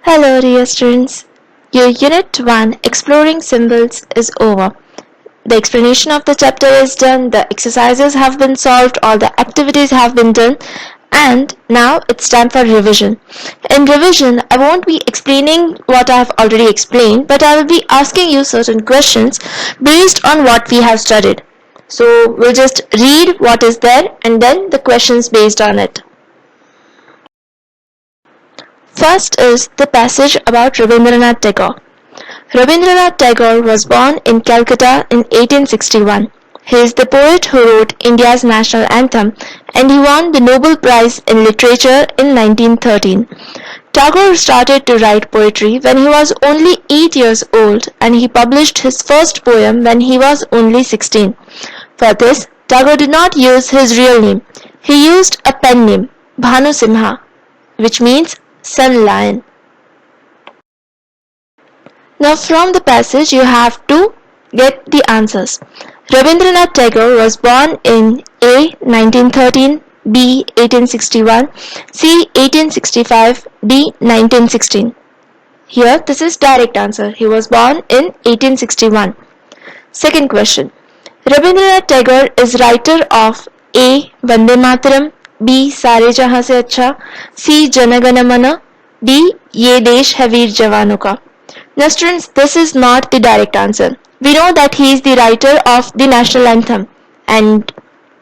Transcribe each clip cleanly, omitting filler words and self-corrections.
Hello dear students, your Unit 1 Exploring Symbols is over. The explanation of the chapter is done, the exercises have been solved, all the activities have been done, and now it's time for revision. In revision, I won't be explaining what I have already explained, but I will be asking you certain questions based on what we have studied. So we'll just read what is there and then the questions based on it. First is the passage about Rabindranath Tagore. Rabindranath Tagore was born in Calcutta in 1861. He is the poet who wrote India's national anthem and he won the Nobel Prize in Literature in 1913. Tagore started to write poetry when he was only 8 years old and he published his first poem when he was only 16. For this, Tagore did not use his real name. He used a pen name, Bhanu Simha, which means Sun Lion. Now from the passage you have to get the answers. Rabindranath Tagore was born in A. 1913, B. 1861, C. 1865, D. 1916. Here this is direct answer. He was born in 1861. Second question. Rabindranath Tagore is writer of A. Vande Mataram, B. सारे जहां से अच्छा, C. जनगण मन, D. ये देश है वीर जवानों का. Now students, this is not the direct answer. We know that he is the writer of the national anthem and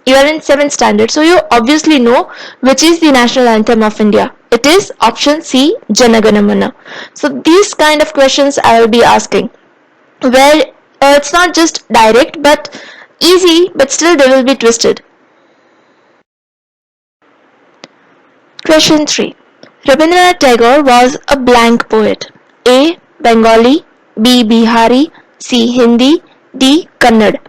you are in 7th standard, so you obviously know which is the national anthem of India. It is option C, Janagana Mana. So these kind of questions I will be asking, where it's not just direct but easy, but still they will be twisted. Question 3. Rabindranath Tagore was a blank poet. A. Bengali, B. Bihari, C. Hindi, D. Kannada.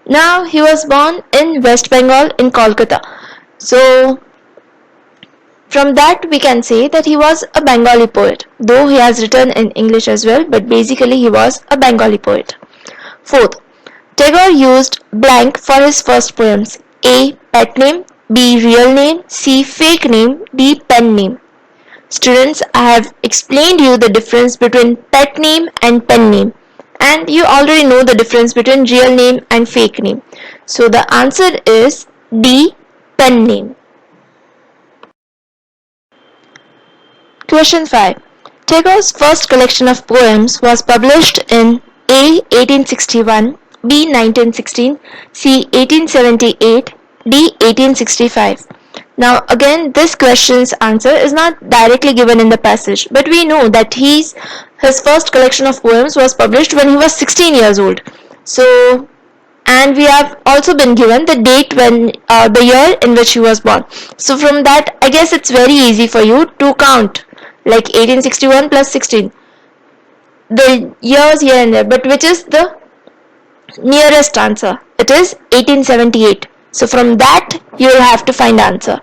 Now he was born in West Bengal in Kolkata. So from that we can say that he was a Bengali poet, though he has written in English as well, but basically he was a Bengali poet. Fourth, Tagore used blank for his first poems. A. Pet name, B. Real name, C. Fake name, D. Pen name. Students, I have explained you the difference between pet name and pen name, and you already know the difference between real name and fake name. So the answer is D. Pen name. Question 5. Tagore's first collection of poems was published in A. 1861, B. 1916, C. 1878, D. 1865. Now again, this question's answer is not directly given in the passage, but we know that his first collection of poems was published when he was 16 years old. So, and we have also been given the date when the year in which he was born. So from that, I guess it's very easy for you to count, like 1861 plus 16, the years here and there. But which is the nearest answer? It is 1878. So from that you will have to find answer.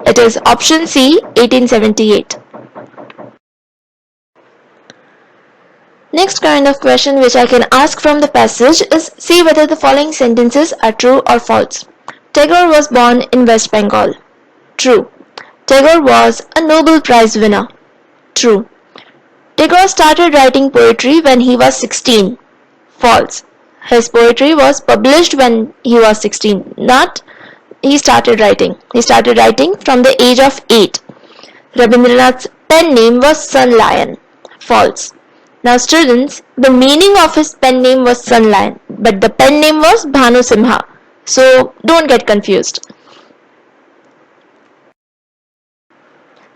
It is option C, 1878. Next kind of question which I can ask from the passage is, see whether the following sentences are true or false. Tagore was born in West Bengal. True. Tagore was a Nobel Prize winner. True. Tagore started writing poetry when he was 16. False. His poetry was published when he was 16, not he started writing. He started writing from the age of 8. Rabindranath's pen name was Sun Lion. False. Now students, the meaning of his pen name was Sun Lion, but the pen name was Bhanu Simha. So don't get confused.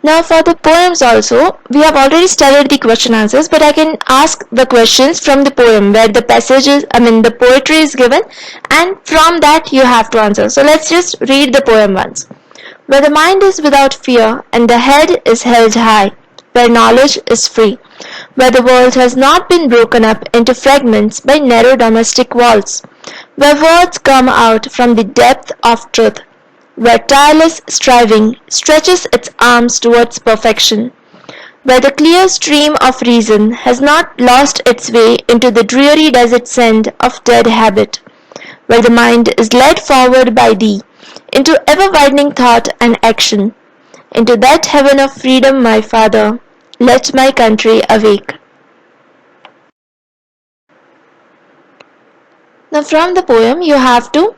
Now for the poems also, we have already studied the question answers, but I can ask the questions from the poem where the passages, the poetry is given, and from that you have to answer. So let's just read the poem once. Where the mind is without fear and the head is held high, where knowledge is free, where the world has not been broken up into fragments by narrow domestic walls, where words come out from the depth of truth, where tireless striving stretches its arms towards perfection, where the clear stream of reason has not lost its way into the dreary desert sand of dead habit, where the mind is led forward by thee into ever-widening thought and action, into that heaven of freedom, my Father, let my country awake. Now from the poem you have to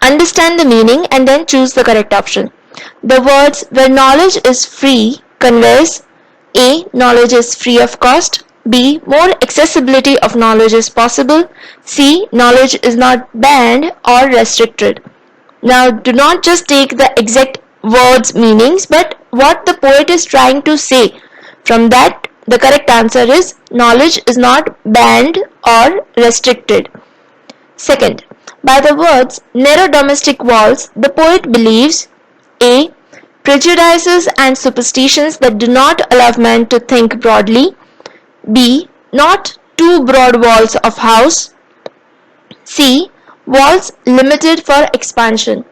understand the meaning and then choose the correct option. The words where knowledge is free conveys A. Knowledge is free of cost. B. More accessibility of knowledge is possible. C. Knowledge is not banned or restricted. Now do not just take the exact words meanings but what the poet is trying to say. From that the correct answer is knowledge is not banned or restricted. Second, by the words narrow domestic walls, the poet believes A. Prejudices and superstitions that do not allow men to think broadly. B. Not too broad walls of house. C. Walls limited for expansion.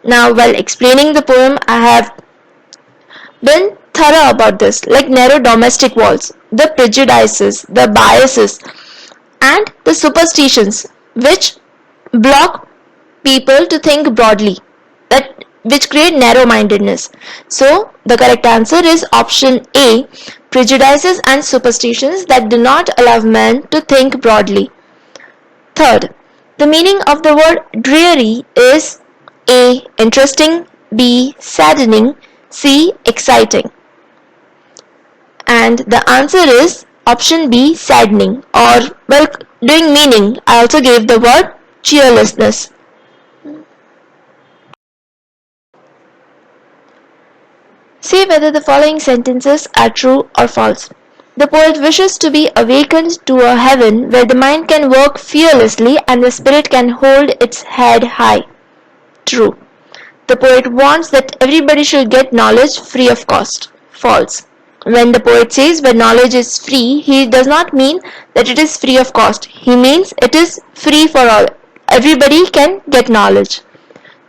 Now while explaining the poem I have been thorough about this, like narrow domestic walls, the prejudices, the biases and the superstitions which block people to think broadly, that which create narrow-mindedness. So the correct answer is option A, prejudices and superstitions that do not allow men to think broadly. Third, the meaning of the word dreary is A. Interesting, B. Saddening, C. Exciting. And the answer is option B, saddening, or well, doing meaning, I also gave the word cheerlessness. Say whether the following sentences are true or false. The poet wishes to be awakened to a heaven where the mind can work fearlessly and the spirit can hold its head high. True. The poet wants that everybody should get knowledge free of cost. False. When the poet says where knowledge is free, he does not mean that it is free of cost. He means it is free for all. Everybody can get knowledge.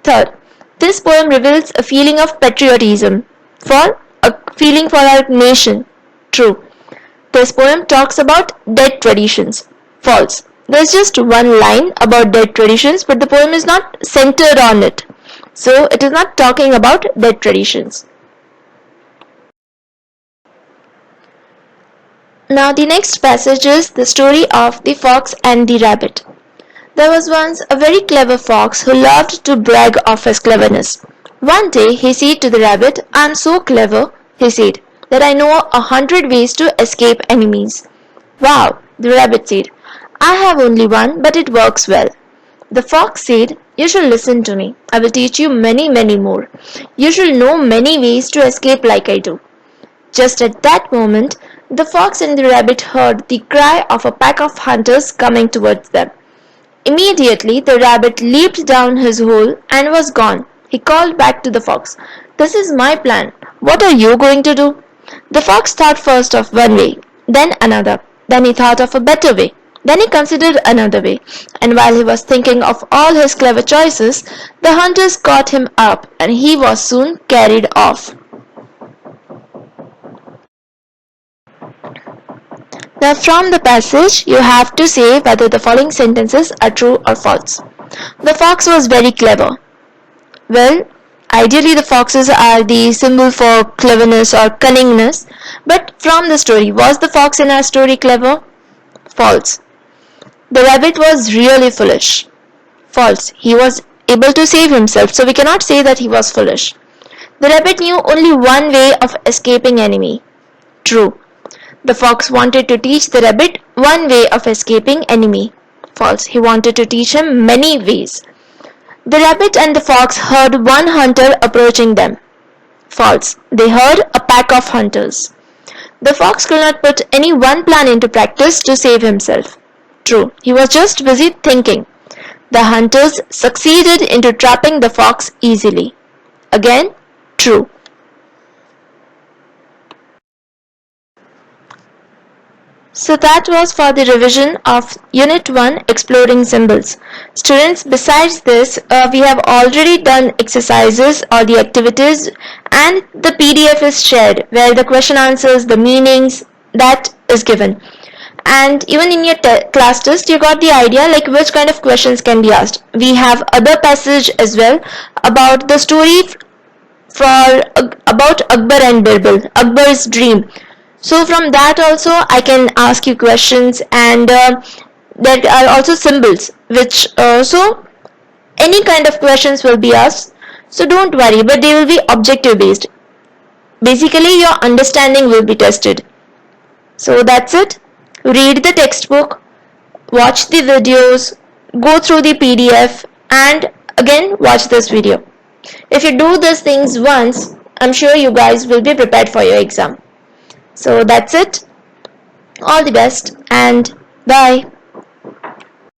Third, this poem reveals a feeling of patriotism, for a feeling for our nation. True. This poem talks about dead traditions. False. There is just one line about dead traditions, but the poem is not centered on it. So it is not talking about dead traditions. Now the next passage is the story of the fox and the rabbit. There was once a very clever fox who loved to brag of his cleverness. One day he said to the rabbit, "I am so clever," he said, "that I know 100 ways to escape enemies." "Wow," the rabbit said, "I have only one, but it works well." The fox said, "You should listen to me. I will teach you many, many more. You should know many ways to escape like I do." Just at that moment, the fox and the rabbit heard the cry of a pack of hunters coming towards them. Immediately the rabbit leaped down his hole and was gone. He called back to the fox, "This is my plan. What are you going to do?" The fox thought first of one way, then another. Then he thought of a better way. Then he considered another way. And while he was thinking of all his clever choices, the hunters caught him up and he was soon carried off. Now from the passage, you have to say whether the following sentences are true or false. The fox was very clever. Well, ideally the foxes are the symbol for cleverness or cunningness, but from the story, was the fox in our story clever? False. The rabbit was really foolish. False. He was able to save himself, so we cannot say that he was foolish. The rabbit knew only one way of escaping enemy. True. The fox wanted to teach the rabbit one way of escaping enemy. False. He wanted to teach him many ways. The rabbit and the fox heard one hunter approaching them. False. They heard a pack of hunters. The fox could not put any one plan into practice to save himself. True. He was just busy thinking. The hunters succeeded into trapping the fox easily. Again, true. So that was for the revision of Unit 1 Exploring Symbols. Students, besides this, we have already done exercises or the activities, and the PDF is shared where the question answers, the meanings, that is given. And even in your class test, you got the idea like which kind of questions can be asked. We have other passage as well about the story about Akbar and Birbal, Akbar's dream. So from that also I can ask you questions, and there are also symbols which so any kind of questions will be asked. So don't worry, but they will be objective based. Basically your understanding will be tested. So that's it. Read the textbook, watch the videos, go through the PDF, and again watch this video. If you do these things once, I'm sure you guys will be prepared for your exam. So that's it. All the best and bye.